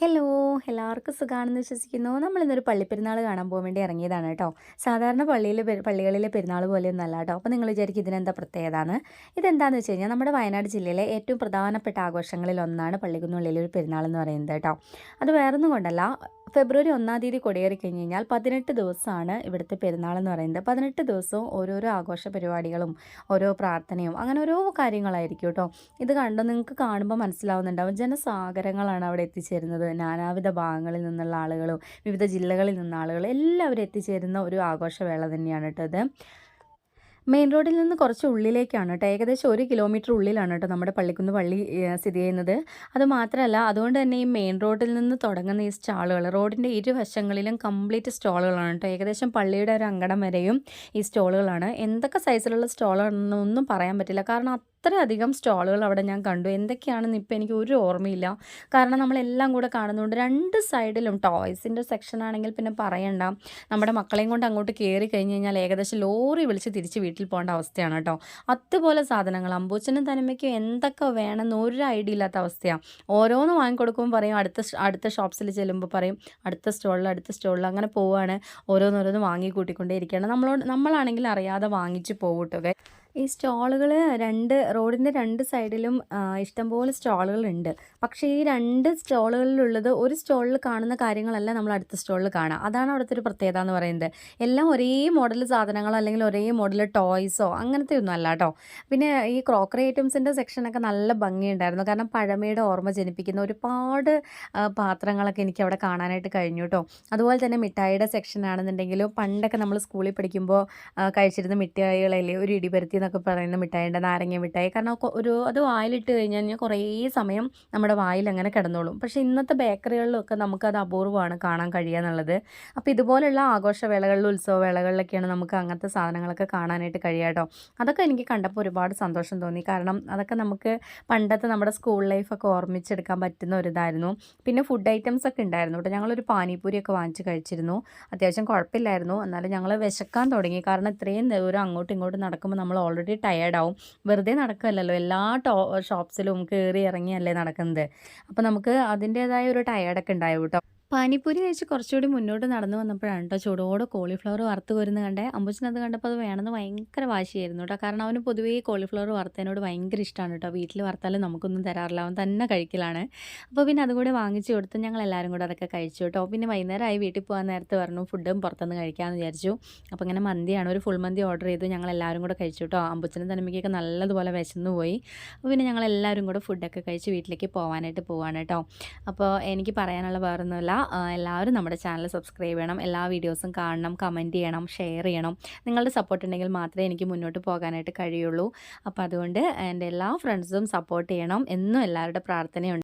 Hello! എല്ലാവർക്കും സുഖാണെന്ന് വിശ്വസിക്കുന്നു. നമ്മളിന്നൊരു പള്ളിപ്പെരുന്നാൾ കാണാൻ പോകാൻ വേണ്ടി ഇറങ്ങിയതാണ് കേട്ടോ. സാധാരണ പള്ളികളിലെ പെരുന്നാൾ പോലെയൊന്നും അല്ല കേട്ടോ. അപ്പോൾ നിങ്ങൾ വിചാരിക്കും ഇതിനെന്താ പ്രത്യേകതാന്ന്. ഇതെന്താണെന്ന് വെച്ച് കഴിഞ്ഞാൽ നമ്മുടെ വയനാട് ജില്ലയിലെ ഏറ്റവും പ്രധാനപ്പെട്ട ആഘോഷങ്ങളിൽ ഒന്നാണ് പള്ളിക്കുന്നുള്ളിലെ ഒരു പെരുന്നാൾ എന്ന് പറയുന്നത് കേട്ടോ. അത് വേറൊന്നും കൊണ്ടല്ല, ഫെബ്രുവരി 1-ാം തീയതി കൊടിയേറി കഴിഞ്ഞ് കഴിഞ്ഞാൽ 18 ദിവസമാണ് ഇവിടുത്തെ പെരുന്നാൾ എന്ന് പറയുന്നത്. 18 ദിവസവും ഓരോരോ ആഘോഷ പരിപാടികളും ഓരോ പ്രാർത്ഥനയും അങ്ങനെ ഓരോ കാര്യങ്ങളായിരിക്കും കേട്ടോ. ഇത് കണ്ടോ, നിങ്ങൾക്ക് കാണുമ്പോൾ മനസ്സിലാവുന്നുണ്ടാവും, ജനസാഗരങ്ങളാണ് അവിടെ എത്തിച്ചേരുന്നത്. നാനാവിധ ഭാഗങ്ങളിൽ നിന്നുള്ള ആളുകളും വിവിധ ജില്ലകളിൽ നിന്ന ആളുകളും എല്ലാവരും എത്തിച്ചേരുന്ന ഒരു ആഘോഷവേള തന്നെയാണ് കേട്ടോ ഇത്. മെയിൻ റോഡിൽ നിന്ന് കുറച്ച് ഉള്ളിലേക്കാണ് കേട്ടോ. ഏകദേശം 1 കിലോമീറ്റർ ഉള്ളിലാണ് കേട്ടോ നമ്മുടെ പള്ളിക്കുന്ന് പള്ളി സ്ഥിതി ചെയ്യുന്നത്. അതുമാത്രമല്ല, അതുകൊണ്ട് തന്നെ ഈ മെയിൻ റോഡിൽ നിന്ന് തുടങ്ങുന്ന ഈ സ്റ്റാളുകൾ, റോഡിൻ്റെ ഇരുവശങ്ങളിലും കംപ്ലീറ്റ് സ്റ്റോളുകളാണ് കേട്ടോ. ഏകദേശം പള്ളിയുടെ ഒരു അങ്കണം വരെയും ഈ സ്റ്റോളുകളാണ്. എന്തൊക്കെ സൈസിലുള്ള സ്റ്റോളാണെന്നൊന്നും പറയാൻ പറ്റില്ല, കാരണം അത്രയധികം സ്റ്റോളുകൾ അവിടെ ഞാൻ കണ്ടു. എന്തൊക്കെയാണെന്ന് ഇപ്പോൾ എനിക്ക് ഒരു ഓർമ്മയില്ല, കാരണം നമ്മളെല്ലാം കൂടെ കാണുന്നതുകൊണ്ട്. രണ്ട് സൈഡിലും ടോയ്സിൻ്റെ സെക്ഷൻ ആണെങ്കിൽ പിന്നെ പറയണ്ട. നമ്മുടെ മക്കളെയും കൊണ്ട് അങ്ങോട്ട് കയറി കഴിഞ്ഞ് കഴിഞ്ഞാൽ ഏകദേശം ലോറി വിളിച്ച് തിരിച്ച് വീട്ടിൽ പോകേണ്ട അവസ്ഥയാണ് കേട്ടോ. അതുപോലെ സാധനങ്ങൾ അമ്പൂച്ചനും തനിമയ്ക്കും എന്തൊക്കെ വേണമെന്ന് ഒരു ഐഡിയ ഇല്ലാത്ത അവസ്ഥയാണ്. ഓരോന്ന് വാങ്ങിക്കൊടുക്കുമ്പോൾ പറയും, അടുത്ത ഷോപ്സിൽ ചെല്ലുമ്പോൾ പറയും അടുത്ത സ്റ്റോളിൽ അങ്ങനെ പോവുകയാണ്. ഓരോന്നോരോന്ന് വാങ്ങി കൂട്ടിക്കൊണ്ടേ ഇരിക്കുകയാണ്. നമ്മളാണെങ്കിൽ അറിയാതെ വാങ്ങിച്ച് പോകും കേട്ടോ. ഈ സ്റ്റോളുകൾ റോഡിൻ്റെ രണ്ട് സൈഡിലും ഇഷ്ടംപോലെ സ്റ്റോളുകളുണ്ട്. പക്ഷേ ഈ രണ്ട് സ്റ്റോളുകളിലുള്ളത് ഒരു സ്റ്റോളിൽ കാണുന്ന കാര്യങ്ങളല്ല നമ്മൾ അടുത്ത സ്റ്റോളിൽ കാണാം. അതാണ് അവിടുത്തെ ഒരു പ്രത്യേകത എന്ന് പറയുന്നത്. എല്ലാം ഒരേ മോഡൽ സാധനങ്ങളോ അല്ലെങ്കിൽ ഒരേ മോഡൽ ടോയ്സോ അങ്ങനത്തെ ഒന്നും അല്ല കേട്ടോ. പിന്നെ ഈ ക്രോക്കറി ഐറ്റംസിൻ്റെ സെക്ഷനൊക്കെ നല്ല ഭംഗിയുണ്ടായിരുന്നു, കാരണം പഴമയുടെ ഓർമ്മ ജനിപ്പിക്കുന്ന ഒരുപാട് പാത്രങ്ങളൊക്കെ എനിക്ക് അവിടെ കാണാനായിട്ട് കഴിഞ്ഞു കേട്ടോ. അതുപോലെ തന്നെ മിഠായിയുടെ സെക്ഷൻ ആണെന്നുണ്ടെങ്കിലും പണ്ടൊക്കെ നമ്മൾ സ്കൂളിൽ പഠിക്കുമ്പോൾ കഴിച്ചിരുന്ന മിഠായികളല്ലേ, ഒരു ഇടിപരുത്തി എന്നൊക്കെ പറയുന്ന മിഠായിയുടെ, നാരങ്ങ മിഠായി. കാരണം അത് വായിലിട്ട് കഴിഞ്ഞ് കഴിഞ്ഞാൽ കുറേ സമയം നമ്മുടെ വായിൽ അങ്ങനെ കിടന്നോളും. പക്ഷേ ഇന്നത്തെ ബേക്കറികളിലൊക്കെ നമുക്കത് അപൂർവമാണ് കാണാൻ കഴിയുക എന്നുള്ളത്. അപ്പോൾ ഇതുപോലുള്ള ആഘോഷവേളകളിലും ഉത്സവവേളകളിലൊക്കെയാണ് നമുക്ക് അങ്ങനത്തെ സാധനങ്ങളൊക്കെ കാണാനായിട്ട് കഴിയുക കേട്ടോ. അതൊക്കെ എനിക്ക് കണ്ടപ്പോൾ ഒരുപാട് സന്തോഷം തോന്നി, കാരണം അതൊക്കെ നമുക്ക് പണ്ടത്തെ നമ്മുടെ സ്കൂൾ ലൈഫൊക്കെ ഓർമ്മിച്ചെടുക്കാൻ പറ്റുന്ന ഒരിതായിരുന്നു. പിന്നെ ഫുഡ് ഐറ്റംസ് ഒക്കെ ഉണ്ടായിരുന്നു കേട്ടോ. ഞങ്ങളൊരു പാനിപൂരിയൊക്കെ വാങ്ങിച്ച് കഴിച്ചിരുന്നു. അത്യാവശ്യം കുഴപ്പമില്ലായിരുന്നു. എന്നാലും ഞങ്ങൾ വിശക്കാൻ തുടങ്ങി, കാരണം ഇത്രയും ദൂരം അങ്ങോട്ടും ഇങ്ങോട്ടും നടക്കുമ്പോൾ നമ്മൾ ഓൾറെഡി ടയേർഡാവും. വെറുതെ നടക്കുകയല്ലല്ലോ, എല്ലാ ഷോപ്സിലും കയറി ഇറങ്ങിയല്ലേ നടക്കുന്നത്. അപ്പോൾ നമുക്ക് അതിൻ്റേതായ ഒരു ടയേർഡൊക്കെ ഉണ്ടാവും കേട്ടോ. പാനിപ്പൂരി കഴിച്ച് കുറച്ചുകൂടി മുന്നോട്ട് നടന്നു വന്നപ്പോഴാണ് കേട്ടോ ചൂടോടെ കോളിഫ്ലവർ വറുത്ത് വരുന്നത് കണ്ടേ. അമ്പൂച്ചനത് കണ്ടപ്പോൾ അത് വേണമെന്ന് ഭയങ്കര വാശിയായിരുന്നു കേട്ടോ, കാരണം അവന് പൊതുവേ കോളിഫ്ലവർ വറുത്തതിനോട് ഭയങ്കര ഇഷ്ടമാണ് കേട്ടോ. വീട്ടിൽ വറുത്താലും നമുക്കൊന്നും തരാറില്ല, അവൻ തന്നെ കഴിക്കലാണ്. അപ്പോൾ പിന്നെ അതുകൂടെ വാങ്ങിച്ചു കൊടുത്ത് ഞങ്ങൾ എല്ലാവരും കൂടെ അതൊക്കെ കഴിച്ചു കേട്ടോ. പിന്നെ വൈകുന്നേരമായി വീട്ടിൽ പോകാൻ നേരത്ത് പറഞ്ഞു ഫുഡും പുറത്തുനിന്ന് കഴിക്കാമെന്ന് വിചാരിച്ചു. അപ്പോൾ ഇങ്ങനെ മന്തിയാണ്, ഒരു ഫുൾ മന്തി ഓർഡർ ചെയ്തു. ഞങ്ങൾ എല്ലാവരും കൂടെ കഴിച്ചു കേട്ടോ. അമ്പൂച്ചനും തനിമയ്ക്കൊക്കെ നല്ലതുപോലെ വിശന്നു പോയി. അപ്പോൾ പിന്നെ ഞങ്ങൾ എല്ലാവരും കൂടെ ഫുഡൊക്കെ കഴിച്ച് വീട്ടിലേക്ക് പോകാനായിട്ട് പോവാണ് കേട്ടോ. അപ്പോൾ എനിക്ക് പറയാനുള്ള വേറൊന്നുമില്ല, എല്ലാവരും നമ്മുടെ ചാനൽ സബ്സ്ക്രൈബ് ചെയ്യണം, എല്ലാ വീഡിയോസും കാണണം, കമൻറ്റ് ചെയ്യണം, ഷെയർ ചെയ്യണം. നിങ്ങളുടെ സപ്പോർട്ട് ഉണ്ടെങ്കിൽ മാത്രമേ എനിക്ക് മുന്നോട്ട് പോകാനായിട്ട് കഴിയുള്ളൂ. അപ്പോൾ അതുകൊണ്ട് എൻ്റെ എല്ലാ ഫ്രണ്ട്സും സപ്പോർട്ട് ചെയ്യണം എന്നും എല്ലാവരുടെ പ്രാർത്ഥനയുണ്ട്.